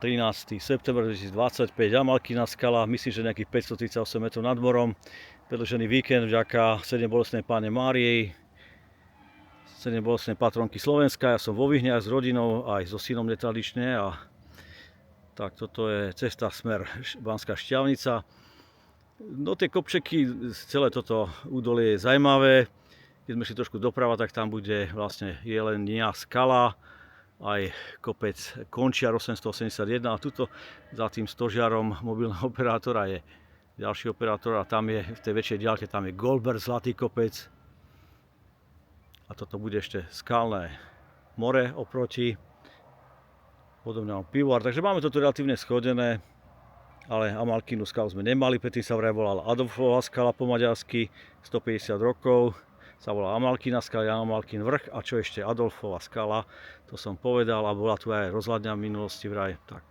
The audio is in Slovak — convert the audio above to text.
13. september 2025, Amalkina skala, myslím, že nejakých 538 metrov nad morom. Predĺžený víkend vďaka Sedembolestnej Panne Márii, Sedembolestnej patronky Slovenska. Ja som vo Vyhniach s rodinou, aj so synom netradične. A tak toto je cesta smer Banská Štiavnica. No tie kopčeky, celé toto údolie je zaujímavé. Keď sme šli trošku doprava, tak tam bude vlastne Jelenia skala, aj kopec Končiar 881 a tuto za tým stožiarom mobilného operátora je ďalší operátor a tam je v tej väčšej diaľke tam je Goldberg, Zlatý kopec a toto bude ešte skalné more oproti, podobne pivovar, takže máme toto relatívne schodené, ale Amalkinu skalu sme nemali, predtým sa vraj volala Adolfova skala po maďarsky, 150 rokov sa volá Amalkina skala, Amalkin vrch a čo ešte Adolfova skala, to som povedal a bola tu aj rozhľadňa v minulosti vraj. Tak.